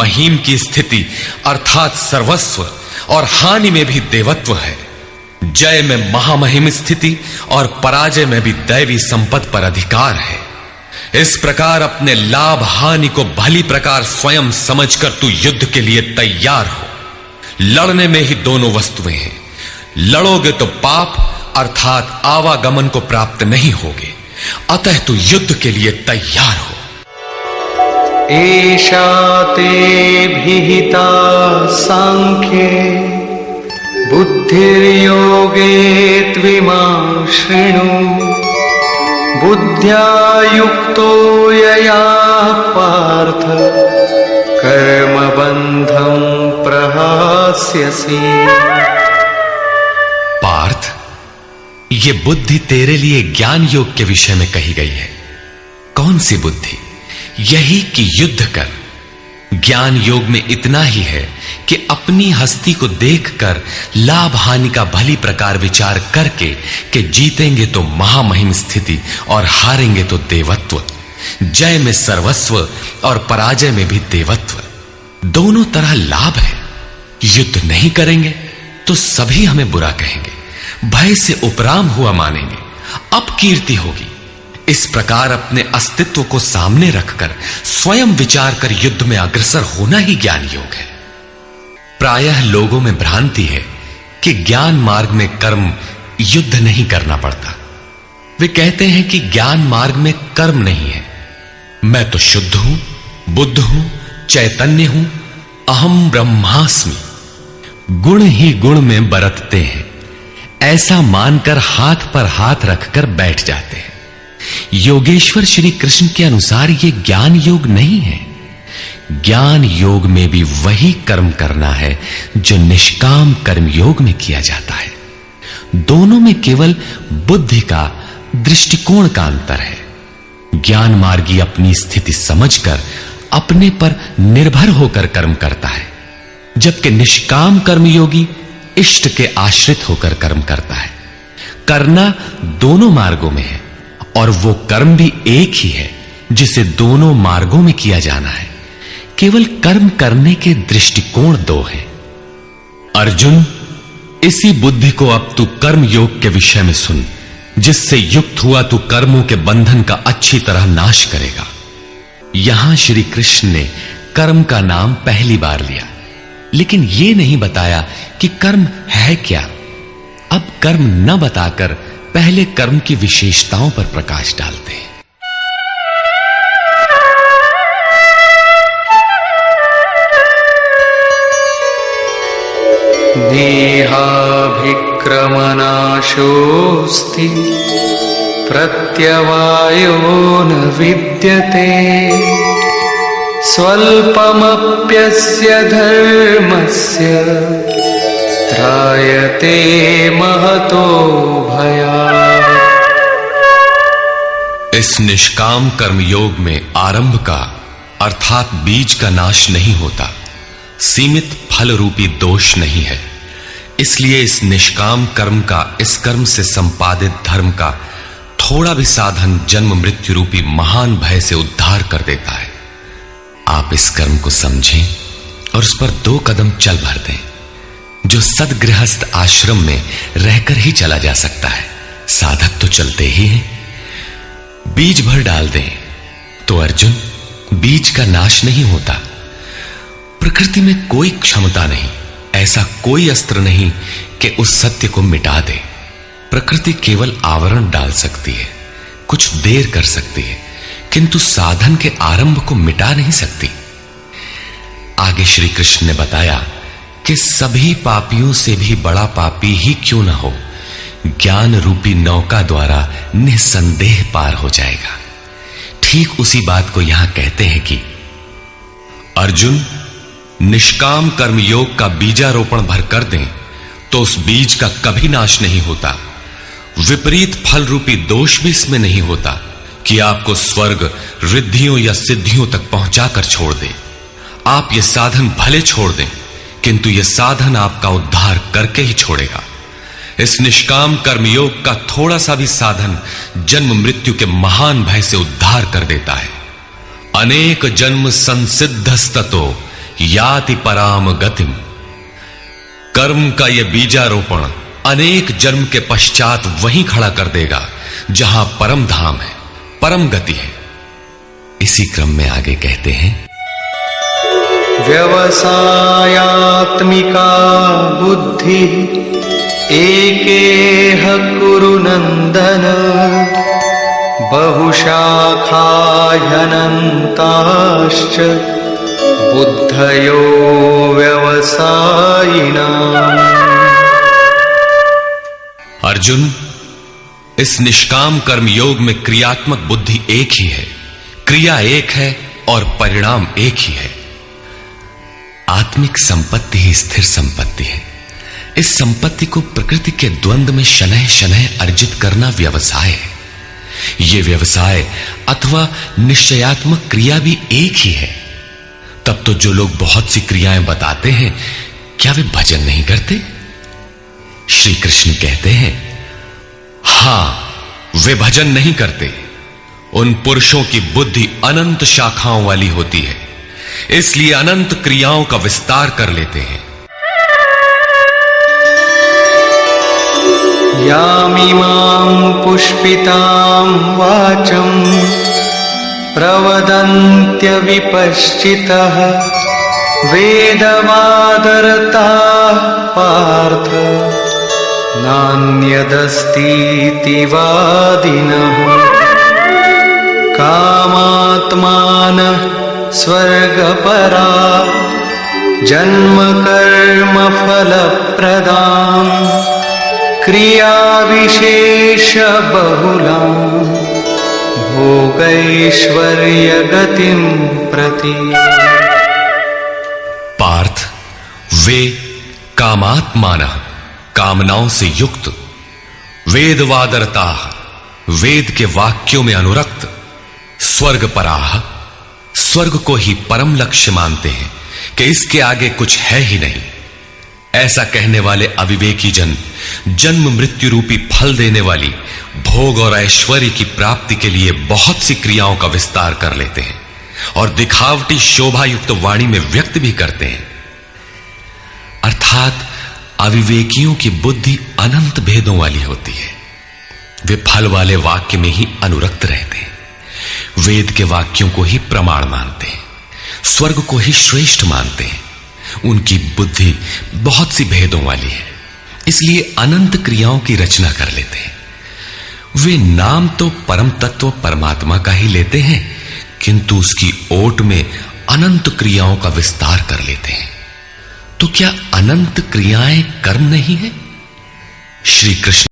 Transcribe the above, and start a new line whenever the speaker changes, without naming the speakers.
महीम की स्थिति अर्थात सर्वस्व और हानि में भी देवत्व है। जय में महामहिम स्थिति और पराजय में भी दैवी संपत्ति पर अधिकार है। इस प्रकार अपने लाभ हानि को भली प्रकार स्वयं समझकर तू युद्ध के लिए तैयार हो। लड़ने में ही दोनों वस्तुएं हैं। लड़ोगे तो पाप अर्थात आवागमन को प्राप्त नहीं होगे। अतः तू युद्ध के लिए तैयार हो।
एषा ते विहिता सांख्ये बुद्धिर्योगे त्विमां शृणु। बुद्ध्या युक्तो यया पार्थ कर्मबन्धं प्रहास्यसि।
पार्थ, ये बुद्धि तेरे लिए ज्ञान योग के विषय में कही गई है। कौन सी बुद्धि? यही कि युद्ध कर। ज्ञान योग में इतना ही है कि अपनी हस्ती को देखकर लाभ हानि का भली प्रकार विचार करके कि जीतेंगे तो महामहिम स्थिति और हारेंगे तो देवत्व। जय में सर्वस्व और पराजय में भी देवत्व। दोनों तरह लाभ है। युद्ध नहीं करेंगे तो सभी हमें बुरा कहेंगे, भय से उपराम हुआ मानेंगे, अपकीर्ति होगी। इस प्रकार अपने अस्तित्व को सामने रखकर स्वयं विचार कर युद्ध में अग्रसर होना ही ज्ञान योग है। प्रायः लोगों में भ्रांति है कि ज्ञान मार्ग में कर्म युद्ध नहीं करना पड़ता। वे कहते हैं कि ज्ञान मार्ग में कर्म नहीं है। मैं तो शुद्ध हूं, बुद्ध हूं, चैतन्य हूं, अहम ब्रह्मास्मि। गुण ही गुण में बरतते हैं, ऐसा मानकर हाथ पर हाथ रखकर बैठ जाते हैं। योगेश्वर श्री कृष्ण के अनुसार यह ज्ञान योग नहीं है। ज्ञान योग में भी वही कर्म करना है जो निष्काम कर्म योग में किया जाता है। दोनों में केवल बुद्धि का, दृष्टिकोण का अंतर है। ज्ञान मार्गी अपनी स्थिति समझकर अपने पर निर्भर होकर कर्म करता है, जबकि निष्काम कर्मयोगी इष्ट के आश्रित होकर कर्म करता है। करना दोनों मार्गों में है और वो कर्म भी एक ही है जिसे दोनों मार्गों में किया जाना है। केवल कर्म करने के दृष्टिकोण दो हैं। अर्जुन, इसी बुद्धि को अब तू कर्म योग के विषय में सुन, जिससे युक्त हुआ तू कर्मों के बंधन का अच्छी तरह नाश करेगा। यहां श्री कृष्ण ने कर्म का नाम पहली बार लिया, लेकिन यह नहीं बताया कि कर्म है क्या। अब कर्म न बताकर पहले कर्म की विशेषताओं पर प्रकाश डालते हैं।
देहाभिक्रमनाशोऽस्ति प्रत्यवायो न विद्यते। स्वल्पमप्यस्य धर्मस्य त्रायते महतो भयात्।
इस निष्काम कर्म योग में आरंभ का अर्थात बीज का नाश नहीं होता, सीमित फल रूपी दोष नहीं है। इसलिए इस निष्काम कर्म का, इस कर्म से संपादित धर्म का थोड़ा भी साधन जन्म मृत्यु रूपी महान भय से उद्धार कर देता है। आप इस कर्म को समझें और उस पर 2 कदम चल भर दें, जो सदगृहस्थ आश्रम में रहकर ही चला जा सकता है। साधक तो चलते ही हैं। बीज भर डाल दें तो अर्जुन, बीज का नाश नहीं होता। प्रकृति में कोई क्षमता नहीं, ऐसा कोई अस्त्र नहीं कि उस सत्य को मिटा दे। प्रकृति केवल आवरण डाल सकती है, कुछ देर कर सकती है, किंतु साधन के आरंभ को मिटा नहीं सकती। आगे श्री कृष्ण ने बताया कि सभी पापियों से भी बड़ा पापी ही क्यों न हो, ज्ञान रूपी नौका द्वारा निसंदेह पार हो जाएगा। ठीक उसी बात को यहां कहते हैं कि अर्जुन, निष्काम कर्म योग का बीजारोपण भर कर दें तो उस बीज का कभी नाश नहीं होता। विपरीत फल रूपी दोष भी इसमें नहीं होता कि आपको स्वर्ग, रिद्धियों या सिद्धियों तक पहुंचाकर छोड़ दे। आप ये साधन भले छोड़ दें, किंतु यह साधन आपका उद्धार करके ही छोड़ेगा। इस निष्काम कर्मयोग का थोड़ा सा भी साधन जन्म मृत्यु के महान भय से उद्धार कर देता है। अनेक जन्म संसिद्धस्ततो याति पराम गतिम। कर्म का यह बीजारोपण अनेक जन्म के पश्चात वहीं खड़ा कर देगा जहां परम धाम है, परम गति है। इसी क्रम में आगे कहते हैं,
व्यवसायात्मिका बुद्धि एकेह कुरु नंदन। बहुशाखा ह्यनन्ताश्च बुद्धयो व्यवसायिनाम्।
अर्जुन, इस निष्काम कर्म योग में क्रियात्मक बुद्धि एक ही है, क्रिया एक है और परिणाम एक ही है। आत्मिक संपत्ति ही स्थिर संपत्ति है। इस संपत्ति को प्रकृति के द्वंद्व में शनैः शनैः अर्जित करना व्यवसाय है। यह व्यवसाय अथवा निश्चयात्मक क्रिया भी एक ही है। तब तो जो लोग बहुत सी क्रियाएं बताते हैं, क्या वे भजन नहीं करते? श्री कृष्ण कहते हैं, हां, वे भजन नहीं करते। उन पुरुषों की बुद्धि अनंत शाखाओं वाली होती है, इसलिए अनंत क्रियाओं का विस्तार कर लेते हैं।
यामिमां पुष्पितां वाचं प्रवदन्त्य विपश्चितः वेदवादरताः पार्थ नान्यदस्तीति वादिनः। कामात्मानः स्वर्गपरा जन्म कर्म फलप्रदाम् क्रिया विशेष बहुलाम् भोगैश्वर्य गतिं प्रति।
पार्थ, वे कामात्मानः, कामनाओं से युक्त, वेदवादरताः, वेद के वाक्यों में अनुरक्त, स्वर्गपराः, स्वर्ग को ही परम लक्ष्य मानते हैं कि इसके आगे कुछ है ही नहीं। ऐसा कहने वाले अविवेकी जन जन्म मृत्यु रूपी फल देने वाली भोग और ऐश्वर्य की प्राप्ति के लिए बहुत सी क्रियाओं का विस्तार कर लेते हैं और दिखावटी शोभा युक्त वाणी में व्यक्त भी करते हैं। अर्थात अविवेकियों की बुद्धि अनंत भेदों वाली होती है। वे फल वाले वाक्य में ही अनुरक्त रहते हैं, वेद के वाक्यों को ही प्रमाण मानते हैं, स्वर्ग को ही श्रेष्ठ मानते हैं। उनकी बुद्धि बहुत सी भेदों वाली है, इसलिए अनंत क्रियाओं की रचना कर लेते हैं। वे नाम तो परम तत्व परमात्मा का ही लेते हैं, किंतु उसकी ओट में अनंत क्रियाओं का विस्तार कर लेते हैं। तो क्या अनंत क्रियाएं कर्म नहीं है? श्री कृष्ण